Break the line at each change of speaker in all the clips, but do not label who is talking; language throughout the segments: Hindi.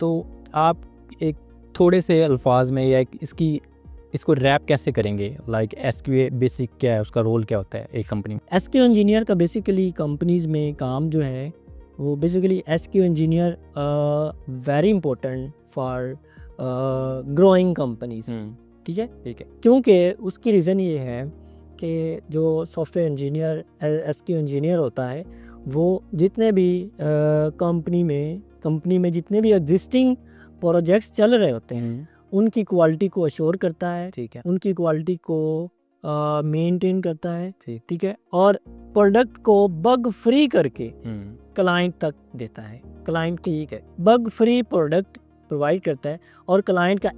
तो आप एक थोड़े से अल्फाज में या इसको रैप कैसे करेंगे, लाइक एसक्यूए बेसिक क्या है, उसका रोल क्या होता है एक कंपनी में?
एसक्यू इंजीनियर का बेसिकली कंपनीज में काम जो है वो basically SQ engineer very important for growing companies. ठीक है, क्योंकि उसकी रीज़न ये है कि जो सॉफ्टवेयर इंजीनियर एसक्यू इंजीनियर होता है वो जितने भी कंपनी में जितने भी एग्जिस्टिंग प्रोजेक्ट्स चल रहे होते हैं उनकी क्वालिटी को अश्योर करता है,
ठीक है,
उनकी क्वालिटी को मेंटेन करता है, ठीक है, और प्रोडक्ट को बग फ्री करके क्लाइंट तक देता है। क्लाइंट ठीक है बग फ्री प्रोडक्ट प्रोवाइड करता है और क्लाइंट का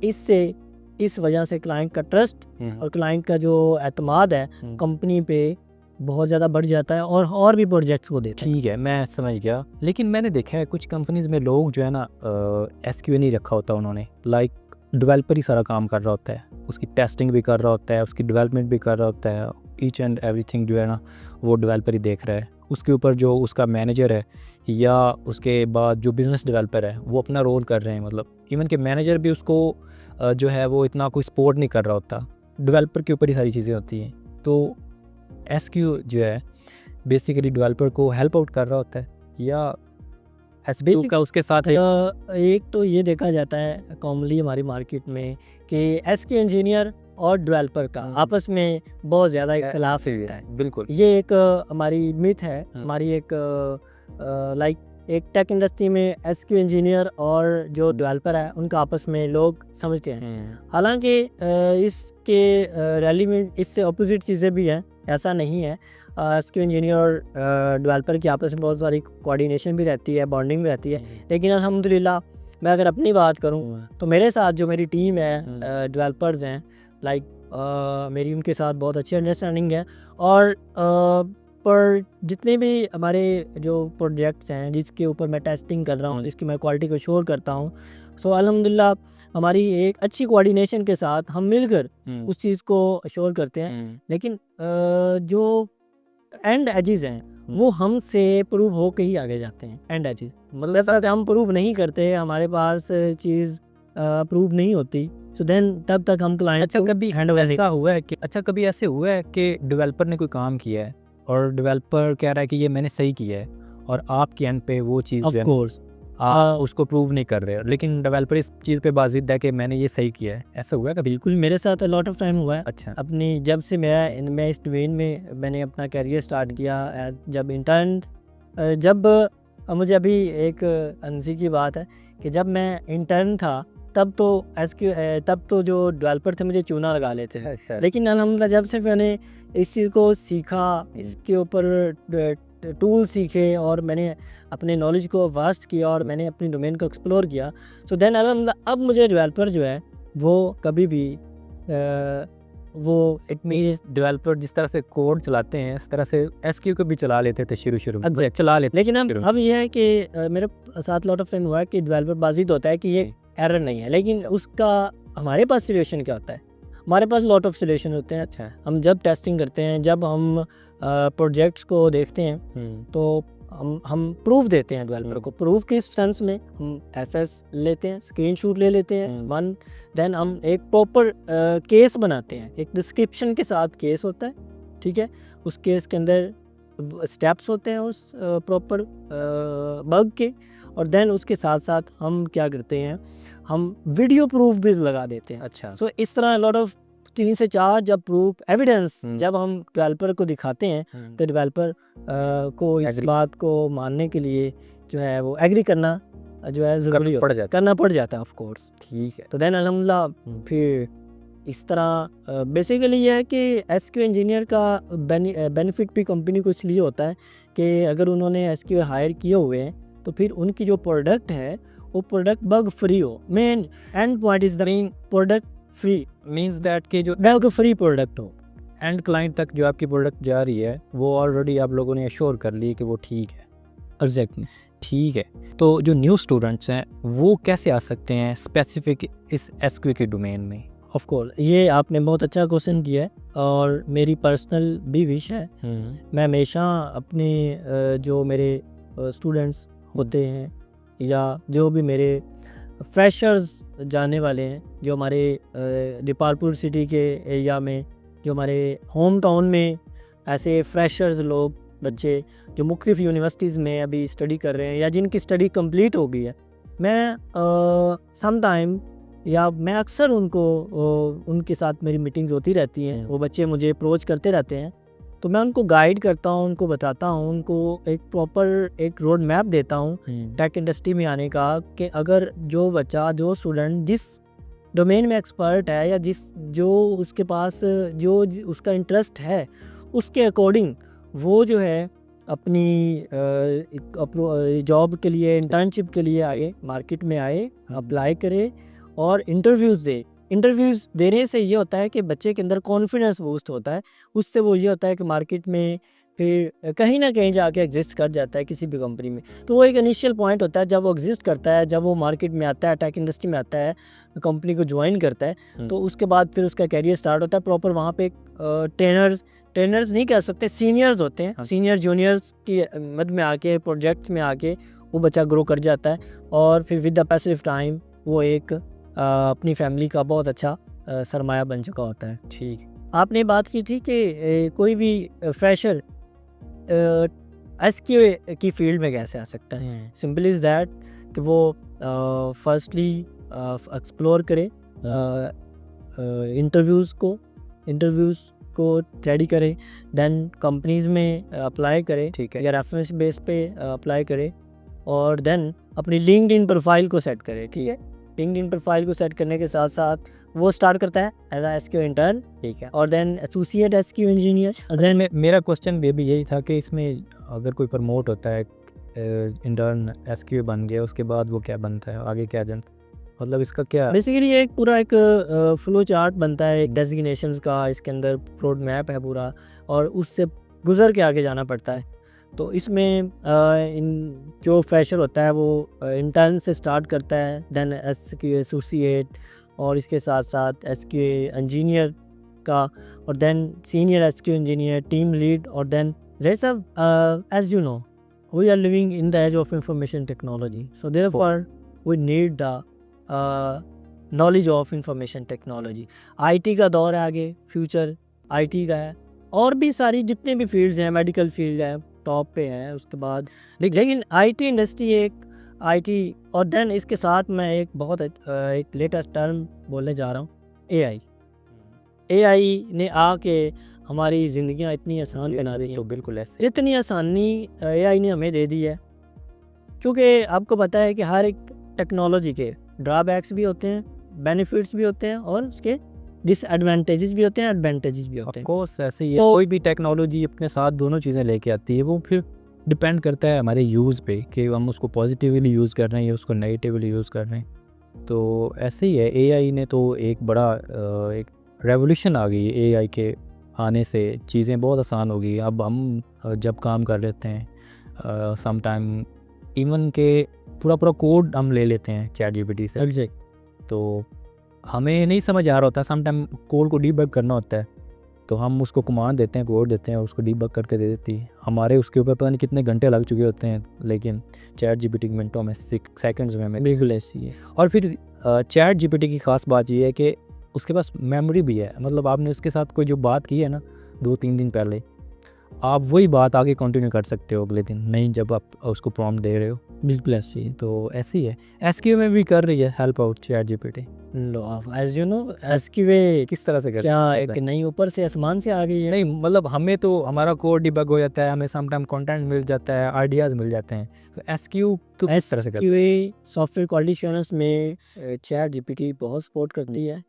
इस वजह से क्लाइंट का ट्रस्ट और क्लाइंट का जो एतमाद है कंपनी पे बहुत ज़्यादा बढ़ जाता है और भी प्रोजेक्ट्स को देते हैं।
ठीक है, मैं समझ गया। लेकिन मैंने देखा है कुछ कंपनीज में लोग जो है ना एसक्यूए नहीं रखा होता उन्होंने, लाइक डेवलपर ही सारा काम कर रहा होता है, उसकी टेस्टिंग भी कर रहा होता है, उसकी डेवलपमेंट भी कर रहा होता है, ईच एंड एवरीथिंग जो है ना वो डेवलपर ही देख रहा है। उसके ऊपर जो उसका मैनेजर है या उसके बाद जो बिज़नेस डेवलपर है वो अपना रोल कर रहे हैं, मतलब इवन के मैनेजर भी उसको जो है वो इतना कोई सपोर्ट नहीं कर रहा होता, डेवलपर के ऊपर ही सारी चीज़ें होती हैं। तो एसक्यू जो है बेसिकली डेवलपर को हेल्प आउट कर रहा होता है या एसक्यू का उसके साथ है?
एक तो ये देखा जाता है कॉमनली हमारी मार्केट में कि एसक्यू इंजीनियर और डेवलपर का आपस में बहुत ज़्यादा इख्तिलाफ होता है।
बिल्कुल,
ये एक हमारी मिथ है, हमारी एक लाइक एक टेक इंडस्ट्री में एसक्यू इंजीनियर और जो डेवलपर है उनका आपस में लोग समझते हैं। हालांकि इसके रैली में इससे अपोजिट चीज़ें भी हैं, ऐसा नहीं है। एसक्यू इंजीनियर और डेवलपर की आपस में बहुत सारी कोऑर्डिनेशन भी रहती है, बॉन्डिंग भी रहती है। लेकिन अल्हम्दुलिल्लाह मैं अगर अपनी बात करूं तो मेरे साथ जो मेरी टीम है डेवलपर्स हैं, लाइक मेरी उनके साथ बहुत अच्छी अंडरस्टैंडिंग है। और पर जितने भी हमारे जो प्रोजेक्ट्स हैं जिसके ऊपर मैं टेस्टिंग कर रहा हूँ, जिसकी मैं क्वालिटी को श्योर करता हूँ, सो अल्हम्दुलिल्लाह हमारी एक अच्छी कोऑर्डिनेशन के साथ हम मिलकर उस चीज़ को श्योर करते हैं। लेकिन जो एंड एजेस हैं वो हमसे प्रूव हो के ही आगे जाते हैं। एंड एजेस मतलब ऐसा हम प्रूव नहीं करते, हमारे पास चीज़ प्रूव नहीं होती, सो देन तब तक हम क्लाइंट
अच्छा कभी ऐसा हुआ है कि कभी ऐसे हुआ है कि डेवलपर ने कोई काम किया है और डेवलपर कह रहा है कि ये मैंने सही किया है और आपके एंड पे वो चीज़
ऑफ कोर्स
आप उसको प्रूव नहीं कर रहे, लेकिन डेवलपर इस चीज़ पे बाजिद है कि मैंने ये सही किया है, ऐसा हुआ है कभी?
बिल्कुल मेरे साथ लॉट ऑफ टाइम हुआ है।
अच्छा,
अपनी जब से मैं इस डोमेन में मैंने अपना करियर स्टार्ट किया जब इंटर्न जब मुझे अभी एक अंसी की बात है कि जब मैं इंटर्न था तब तो जो डेवलपर थे मुझे चूना लगा लेते थे।
अच्छा।
लेकिन अल्हम्दुलिल्लाह जब से मैंने इस चीज़ को सीखा, इसके ऊपर टूल सीखे और मैंने अपने नॉलेज को वास्ट किया और मैंने अपनी डोमेन को एक्सप्लोर किया, सो देन अल्हम्दुलिल्लाह अब मुझे डेवलपर जो है वो कभी भी वो
इट मीन्स डेवलपर जिस तरह से कोड चलाते हैं इस तरह से एसक्यू को भी चला लेते थे शुरू में,
Exactly.
चला लेते।
लेकिन अब ये है कि मेरे साथ लॉट ऑफ टाइम हुआ है कि डेवलपर बाजिद होता है कि ये एरर नहीं है, लेकिन उसका हमारे पास सोल्यूशन क्या होता है? हमारे पास लॉट ऑफ सोल्यूशन होते हैं। अच्छा, हम जब टेस्टिंग करते हैं, जब हम प्रोजेक्ट्स को देखते हैं तो हम प्रूफ देते हैं डेवलपर को। प्रूफ के सेंस में हम एसएस लेते हैं, स्क्रीनशॉट ले लेते हैं देन हम एक प्रॉपर केस बनाते हैं, एक डिस्क्रिप्शन के साथ केस होता है, ठीक है। उस केस के अंदर स्टेप्स होते हैं उस प्रॉपर बग के, और देन उसके साथ साथ हम क्या करते हैं, हम वीडियो प्रूफ भी लगा देते हैं।
अच्छा,
सो इस तरह लॉट ऑफ 3 से 4 जब प्रूफ एविडेंस जब हम डेवलपर को दिखाते हैं तो डेवलपर को इस बात को मानने के लिए जो है वो एग्री करना जो है ज़रूरी करना पड़ जाता है ऑफ कोर्स।
ठीक है,
तो देन अल्हम्दुलिल्लाह फिर इस तरह बेसिकली ये है कि एसक्यू इंजीनियर का बेनिफिट भी कंपनी को इसलिए होता है कि अगर उन्होंने एसक्यू हायर किए हुए हैं तो फिर उनकी जो प्रोडक्ट है वो प्रोडक्ट बग फ्री हो। Main and point is the main product free
means that कि जो
बग फ्री प्रोडक्ट हो,
एंड क्लाइंट तक जो आपकी प्रोडक्ट जा रही है वो ऑलरेडी आप लोगों ने एश्योर कर ली कि वो ठीक है।
एग्जैक्टली,
ठीक है। तो जो न्यू स्टूडेंट्स हैं वो कैसे आ सकते हैं स्पेसिफिक इस एसक्यू के डोमेन में?
ऑफ कोर्स ये आपने बहुत अच्छा क्वेश्चन किया है और मेरी पर्सनल भी विश है। मैं हमेशा अपने जो मेरे स्टूडेंट्स होते हैं या जो भी मेरे फ्रेशर्स जाने वाले हैं, जो हमारे दीपालपुर सिटी के एरिया में, जो हमारे होम टाउन में ऐसे फ्रेशर्स लोग, बच्चे जो मुख्तलिफ यूनिवर्सिटीज़ में अभी स्टडी कर रहे हैं या जिनकी स्टडी कंप्लीट हो गई है, मैं सम टाइम या मैं अक्सर उनको उनके साथ मेरी मीटिंग्स होती रहती हैं, वो बच्चे मुझे अप्रोच करते रहते हैं, तो मैं उनको गाइड करता हूँ, उनको बताता हूँ, उनको एक प्रॉपर एक रोड मैप देता हूँ टेक इंडस्ट्री में आने का, कि अगर जो बच्चा, जो स्टूडेंट जिस डोमेन में एक्सपर्ट है या जो उसके पास जो उसका इंटरेस्ट है, उसके अकॉर्डिंग वो जो है अपनी जॉब के लिए, इंटर्नशिप के लिए आए, मार्केट में आए, अप्लाई करे और इंटरव्यूज़ दे। इंटरव्यूज़ देने से ये होता है कि बच्चे के अंदर कॉन्फिडेंस बूस्ट होता है, उससे वो ये होता है कि मार्केट में फिर कहीं ना कहीं जाके एग्जिस्ट कर जाता है किसी भी कंपनी में। तो वो एक इनिशियल पॉइंट होता है, जब वो एग्जिस्ट करता है, जब वो मार्केट में आता है, टेक इंडस्ट्री में आता है, कंपनी को ज्वाइन करता है, तो उसके बाद फिर उसका कैरियर स्टार्ट होता है प्रॉपर। वहाँ पे ट्रेनर्स नहीं कह सकते, सीनियर्स होते हैं, सीनियर जूनियर्स की मद में आके, प्रोजेक्ट में आके वो बच्चा ग्रो कर जाता है और फिर विद द पैसिव टाइम वो एक अपनी फैमिली का बहुत अच्छा सरमाया बन चुका होता है।
ठीक।
आपने बात की थी कि कोई भी फ्रेशर SQA की फील्ड में कैसे आ सकता है। सिंपल इज़ दैट कि वो फर्स्टली एक्सप्लोर करे इंटरव्यूज़ को रेडी करे, देन कंपनीज़ में अप्लाई करे,
ठीक है,
या रेफरेंस बेस पे अप्लाई करे, और देन अपनी लिंक्डइन प्रोफाइल को सेट करे। ठीक है, लिंक्डइन प्रोफाइल को सेट करने के साथ साथ वो स्टार्ट करता है एज आ SQA इंटर्न, ठीक है, और then associate SQA engineer.
Then मेरा क्वेश्चन भी यही था कि इसमें अगर कोई प्रमोट होता है, इंटर्न SQA बन गया, उसके बाद वो क्या बनता है, आगे क्या जन, मतलब इसका क्या?
बेसिकली एक पूरा एक फ्लो चार्ट बनता है एक डेजिग्नेशंस का, इसके अंदर रोड मैप है पूरा, और उससे गुजर के आगे जाना पड़ता है। तो इसमें इन जो फ्रेशर होता है वो इंटर्न से स्टार्ट करता है, देन SQA एसोसिएट, और इसके साथ साथ SQA इंजीनियर का, और then senior SQA engineer, team lead, और then rest of as you know we are living in the age of information technology, so therefore we need the knowledge of information technology. IT का दौर है आगे, फ्यूचर IT का है, और भी सारी जितने भी फील्ड्स हैं, मेडिकल फील्ड है टॉप पे है, उसके बाद लेकिन IT इंडस्ट्री एक IT, और देन इसके साथ मैं एक बहुत एक लेटेस्ट टर्म बोलने जा रहा हूँ, AI ने आके हमारी ज़िंदगियाँ इतनी आसान बना दी हैं।
तो बिल्कुल ऐसे
जितनी आसानी AI ने हमें दे दी है, क्योंकि आपको पता है कि हर एक टेक्नोलॉजी के ड्रॉबैक्स भी होते हैं, बेनिफिट्स भी होते हैं, और उसके डिसएडवांटेजेस भी होते हैं, एडवांटेजेस भी होते हैं।
ऑफकोर्स ऐसे ही है, कोई भी टेक्नोलॉजी अपने साथ दोनों चीज़ें लेके आती है, वो फिर डिपेंड करता है हमारे यूज़ पे कि हम उसको पॉजिटिवली यूज़ कर रहे हैं या उसको नेगेटिवली यूज़ कर रहे हैं। तो ऐसे ही है, AI ने तो एक बड़ा एक रेवोल्यूशन आ गई है AI के आने से, चीज़ें बहुत आसान हो गई। अब हम जब काम कर लेते हैं सम टाइम इवन के पूरा कोड हम ले लेते हैं ChatGPT से।
एग्जैक्ट।
तो हमें नहीं समझ आ रहा होता, सम टाइम कोड को डीबग करना होता है, तो हम उसको कमांड देते हैं, कोड देते हैं, उसको डीबग करके दे देती है। हमारे उसके ऊपर पता नहीं कितने घंटे लग चुके होते हैं, लेकिन ChatGPT मिनटों में, सेकंड्स में हमें।
बिल्कुल ऐसी है।
और फिर ChatGPT की ख़ास बात ये है कि उसके पास मेमोरी भी है, मतलब आपने उसके साथ कोई जो बात की है ना 2-3 दिन पहले, आप वही बात आगे कंटिन्यू कर सकते हो अगले दिन, नहीं जब आप उसको प्रॉम्प्ट दे रहे हो।
बिल्कुल ऐसी है।
तो ऐसी है, SQA में भी कर रही है हेल्प आउट ChatGPT।
लो आप एज यू नो SQA
किस तरह से करते
क्या
हैं?
एक नई ऊपर से आसमान से आ गई है?
नहीं, मतलब हमें तो हमारा कोड डिबग हो जाता है, हमें सम टाइम कंटेंट मिल जाता है, आइडियाज़ मिल जाते हैं। तो SQ तो किस तरह से करते हैं?
SQA सॉफ्टवेयर क्वालिटी एश्योरेंस में ChatGPT बहुत सपोर्ट करती है,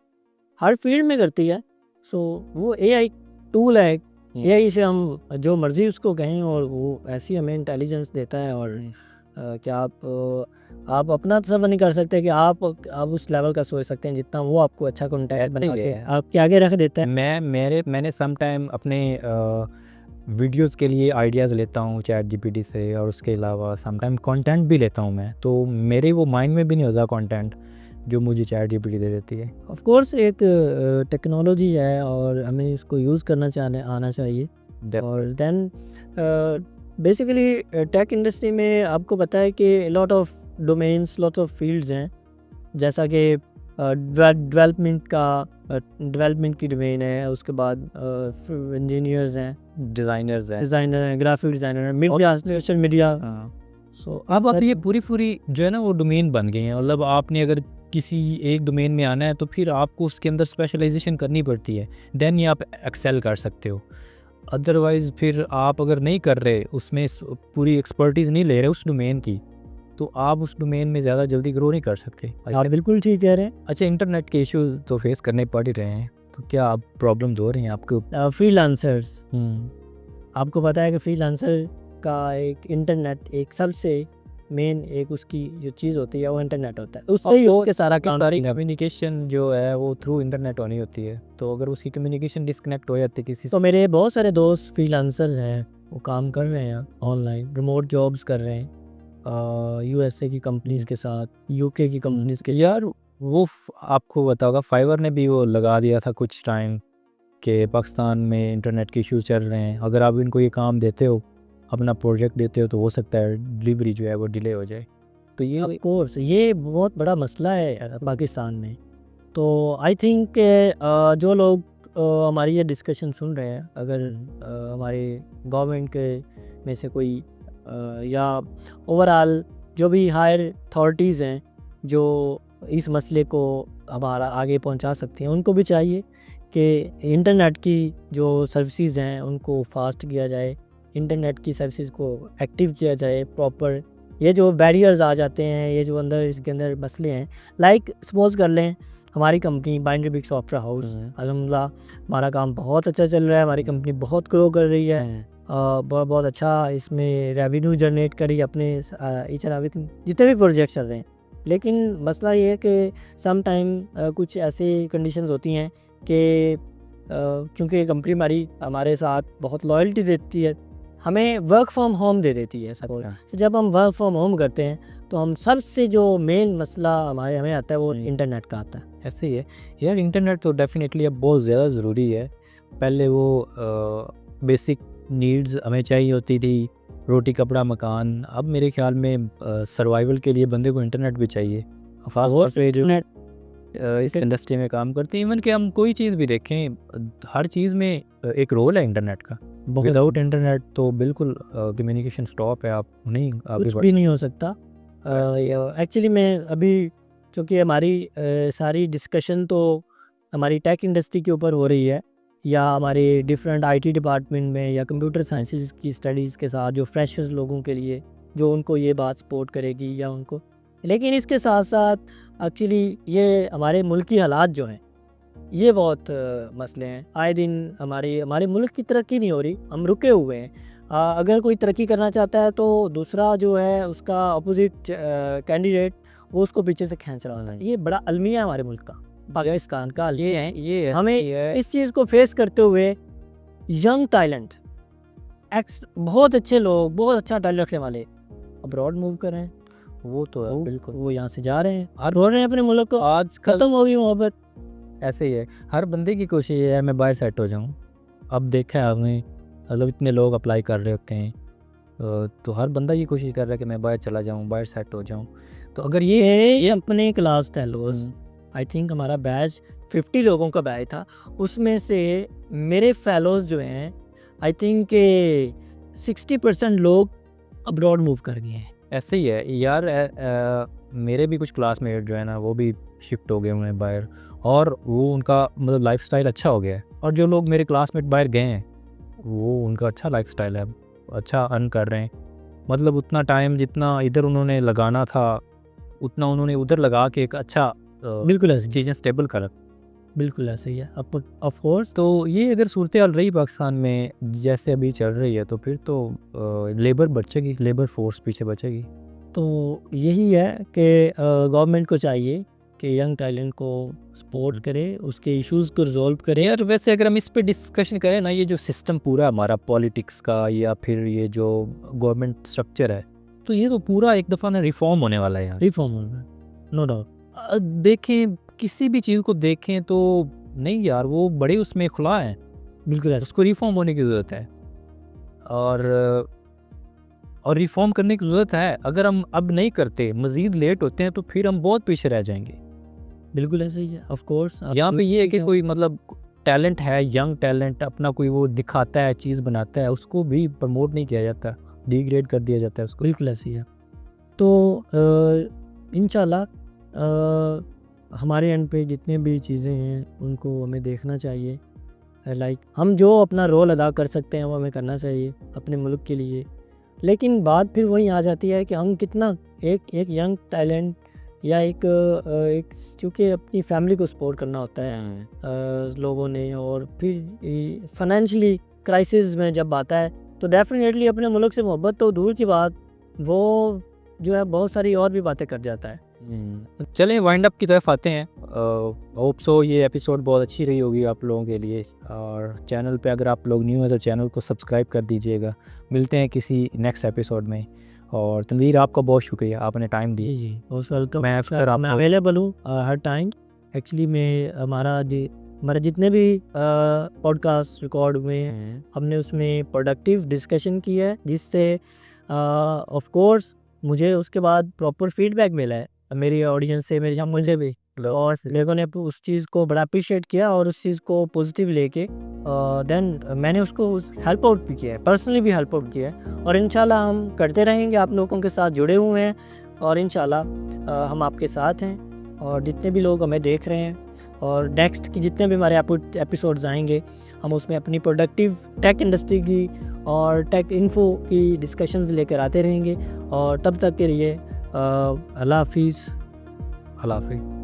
हर फील्ड में करती है। सो वो AI टूल है, AI से हम जो मर्ज़ी उसको कहें और वो ऐसी हमें इंटेलिजेंस देता है, और क्या आप अपना तसव्वुर नहीं कर सकते कि आप उस लेवल का सोच सकते हैं जितना वो आपको अच्छा कंटेंट बना के आपके आगे रख देता है।
मैंने सम टाइम अपने वीडियोज़ के लिए आइडियाज़ लेता हूँ ChatGPT से, और उसके अलावा सम टाइम कंटेंट भी लेता हूँ मैं, तो मेरे वो माइंड में भी नहीं होता कंटेंट जो मुझे ChatGPT दे देती है।
ऑफ कोर्स एक टेक्नोलॉजी है और हमें इसको यूज़ करना आना चाहिए। और देन बेसिकली टेक इंडस्ट्री में आपको पता है कि lot of domains, lot of fields हैं, जैसा कि डेवलपमेंट की डोमेन है, उसके बाद इंजीनियर्स हैं,
डिज़ाइनर्स हैं।
डिज़ाइनर हैं, ग्राफिक डिज़ाइनर हैं, मीडिया, सोशल मीडिया।
हाँ,
सो
अब आप ये पूरी जो है ना वो डोमेन बन गई हैं। मतलब आपने अगर किसी एक डोमेन में आना है तो फिर आपको उसके अंदर स्पेशलाइजेशन करनी पड़ती है, देन ही आप एक्सेल कर सकते हो। अदरवाइज़ फिर आप अगर नहीं कर रहे उसमें पूरी एक्सपर्टीज़ नहीं ले रहे उस डोमेन की, तो आप उस डोमेन में ज़्यादा जल्दी ग्रो नहीं कर सकते।
आप बिल्कुल ठीक कह रहे हैं।
अच्छा, इंटरनेट के इश्यूज तो फेस करने पड़ ही रहे हैं, तो क्या आप प्रॉब्लम्स हो रही हैं आपको?
फ्रीलांसर्स, आपको पता है कि फ्रीलांसर का एक इंटरनेट, एक सबसे मेन एक उसकी जो चीज़ होती है वो इंटरनेट होता है। उससे ही हो के सारा काम।
सारी कम्युनिकेशन जो है वो थ्रू इंटरनेट होनी होती है, तो अगर उसकी कम्युनिकेशन डिस्कनेक्ट हो जाती है किसी
तो मेरे बहुत सारे दोस्त फ्रीलांसर्स हैं, वो काम कर रहे हैं ऑनलाइन, रिमोट जॉब्स कर रहे हैं यूएसए की कंपनीज के साथ, यूके की कंपनीज के।
यार वो आपको पता होगा फाइवर ने भी वो लगा दिया था कुछ टाइम कि पाकिस्तान में इंटरनेट के इश्यूज चल रहे हैं, अगर आप इनको ये काम देते हो, अपना प्रोजेक्ट देते हो, तो हो सकता है डिलीवरी जो है वो डिले हो जाए। तो ये
ऑफ कोर्स ये बहुत बड़ा मसला है पाकिस्तान में। तो आई थिंक जो लोग हमारी ये डिस्कशन सुन रहे हैं, अगर हमारे गवर्नमेंट के में से कोई या ओवरऑल जो भी हायर अथॉरिटीज़ हैं जो इस मसले को हमारा आगे पहुंचा सकती हैं, उनको भी चाहिए कि इंटरनेट की जो सर्विसेज हैं उनको फास्ट किया जाए, इंटरनेट की सर्विसेज को एक्टिव किया जाए प्रॉपर। ये जो बैरियर्स आ जाते हैं, ये जो अंदर इसके अंदर मसले हैं, लाइक सपोज कर लें हमारी company binder big software house, अल्हम्दुलिल्लाह हमारा काम बहुत अच्छा चल रहा है, हमारी कंपनी बहुत ग्रो कर रही है, बहुत बहुत अच्छा इसमें रेवेन्यू जनरेट करी अपने ईच एंड एवरीथिंग जितने भी प्रोजेक्ट चल रहे हैं। लेकिन मसला ये है कि सम टाइम कुछ ऐसी कंडीशंस होती हैं कि क्योंकि कंपनी हमारे साथ बहुत लॉयल्टी देती है, हमें वर्क फ्रॉम होम दे देती है सपोज। तो जब हम वर्क फ्रॉम होम करते हैं तो हम सबसे जो मेन मसला हमें आता है वो इंटरनेट का आता है।
ऐसे ही है यार, इंटरनेट तो डेफिनेटली अब बहुत ज़्यादा ज़रूरी है। पहले वो बेसिक नीड्स हमें चाहिए होती थी, रोटी कपड़ा मकान, अब मेरे ख्याल में सर्वाइवल के लिए बंदे को इंटरनेट भी चाहिए। खास तौर पे जो इस इंडस्ट्री में काम करते हैं, इवन कि हम कोई चीज़ भी देखें, हर चीज़ में एक रोल है इंटरनेट का। विदाउट इंटरनेट तो बिल्कुल कम्युनिकेशन स्टॉप है, आप नहीं आगे
कुछ भी नहीं हो सकता। एक्चुअली मैं अभी चूँकि हमारी सारी डिस्कशन तो हमारी टेक इंडस्ट्री के ऊपर हो रही है, या हमारे डिफरेंट आईटी डिपार्टमेंट में या कंप्यूटर साइंसेस की स्टडीज़ के साथ जो फ्रेशर्स लोगों के लिए जो उनको ये बात सपोर्ट करेगी या उनको, लेकिन इसके साथ साथ एक्चुअली ये हमारे मुल्क की हालात जो हैं ये बहुत मसले हैं। आए दिन हमारे मुल्क की तरक्की नहीं हो रही, हम रुके हुए हैं। अगर कोई तरक्की करना चाहता है तो दूसरा जो है उसका अपोजिट कैंडिडेट वो उसको पीछे से खींच रहा होता है। ये बड़ा अलमिया है हमारे मुल्क का, पाकिस्तान का ये है। हमें इस चीज़ को फेस करते हुए यंग टैलेंट, बहुत अच्छे लोग, बहुत अच्छा टैलेंट रखने वाले अब्रॉड मूव कर रहे हैं।
वो तो है बिल्कुल,
वो यहाँ से जा रहे हैं और रो रहे हैं अपने मुल्क को, आज ख़त्म हो गई मोहब्बत।
ऐसे ही है, हर बंदे की कोशिश है मैं बाहर सेट हो जाऊँ। अब देखा है आपने, मतलब इतने लोग अप्लाई कर रहे होते हैं, तो हर बंदा ये कोशिश कर रहा है कि मैं बाहर चला जाऊँ, बाहर सेट हो जाऊँ।
तो अगर ये अपने क्लास टेलोस, आई थिंक हमारा बैच 50 लोगों का बैच था, उसमें से मेरे फेलोज़ जो हैं आई थिंक 60% लोग अब्रॉड मूव कर गए हैं।
ऐसे ही है यार, मेरे भी कुछ क्लासमेट जो है ना वो भी शिफ्ट हो गए हुए हैं बाहर, और वो उनका मतलब लाइफस्टाइल अच्छा हो गया है। और जो लोग मेरे क्लासमेट बाहर गए हैं वो उनका अच्छा लाइफस्टाइल है, अच्छा अर्न कर रहे हैं। मतलब उतना टाइम जितना इधर उन्होंने लगाना था उतना उन्होंने उधर लगा के एक अच्छा
बिल्कुल ऐसे
चीज़ें स्टेबल कर।
बिल्कुल ऐसे ही है ऑफ कोर्स।
तो ये अगर सूरत हाल रही पाकिस्तान में जैसे अभी चल रही है तो फिर तो लेबर बचेगी, लेबर फोर्स पीछे बचेगी।
तो यही है कि गवर्नमेंट को चाहिए कि यंग टैलेंट को सपोर्ट करे, उसके इश्यूज़ को रिजॉल्व करे।
और वैसे अगर हम इस पे डिस्कशन करें ना, ये जो सिस्टम पूरा हमारा पॉलिटिक्स का या फिर ये जो गवर्नमेंट स्ट्रक्चर है, तो ये तो पूरा एक दफ़ा ना रिफॉर्म होने वाला है यार।
रिफॉर्म होना है, नो डाउट।
देखें किसी भी चीज़ को देखें तो नहीं यार, वो बड़े उसमें खुला है,
बिल्कुल ऐसे
उसको रिफॉर्म होने की ज़रूरत है। और रिफॉर्म करने की ज़रूरत है। अगर हम अब नहीं करते, मज़ीद लेट होते हैं तो फिर हम बहुत पीछे रह जाएंगे।
बिल्कुल ऐसे ही है, ऑफ कोर्स।
यहाँ पे ये है कि कोई मतलब टैलेंट है, यंग टैलेंट अपना कोई वो दिखाता है, चीज़ बनाता है, उसको भी प्रमोट नहीं किया जाता, डिग्रेड कर दिया जाता है उसको।
बिल्कुल ऐसे ही है। तो इंशाल्लाह हमारे एंड पे जितने भी चीज़ें हैं उनको हमें देखना चाहिए। लाइक हम जो अपना रोल अदा कर सकते हैं वो हमें करना चाहिए अपने मुल्क के लिए। लेकिन बात फिर वहीं आ जाती है कि हम कितना एक यंग टैलेंट या एक चूँकि अपनी फैमिली को सपोर्ट करना होता है लोगों ने, और फिर फाइनेंशियली क्राइसिस में जब आता है तो डेफिनेटली अपने मुल्क से मोहब्बत तो दूर की बात, वो जो है बहुत सारी और भी बातें कर जाता है।
चलें वाइंड अप की तरफ आते हैं। होप सो ये एपिसोड बहुत अच्छी रही होगी आप लोगों के लिए, और चैनल पे अगर आप लोग न्यू हैं तो चैनल को सब्सक्राइब कर दीजिएगा। मिलते हैं किसी नेक्स्ट एपिसोड में, और तनवीर आपका बहुत शुक्रिया, आपने टाइम दिया।
जी बहुत वेलकम।
मैं फिर
मैं
आपको
अवेलेबल हूँ हर टाइम। एक्चुअली में हमारे जितने भी पॉडकास्ट रिकॉर्ड हुए हैं हमने उसमें प्रोडक्टिव डिस्कशन की है, जिससे ऑफ कोर्स मुझे उसके बाद प्रॉपर फीडबैक मिला है मेरी ऑडियंस से, मेरे मुझे भी, और लोगों ने उस चीज़ को बड़ा अप्रिशिएट किया और उस चीज़ को पॉजिटिव लेके देन मैंने उसको हेल्प आउट भी किया है, पर्सनली भी हेल्प आउट किया है, और इंशाल्लाह हम करते रहेंगे। आप लोगों के साथ जुड़े हुए हैं और इंशाल्लाह हम आपके साथ हैं, और जितने भी लोग हमें देख रहे हैं और नेक्स्ट की जितने भी हमारे एपिसोड्स आएंगे हम उसमें अपनी प्रोडक्टिव टेक इंडस्ट्री की और टेक इन्फो की डिस्कशंस लेकर आते रहेंगे। और तब तक के लिए अल्लाह हाफिज़।
अल्लाह हाफिज़।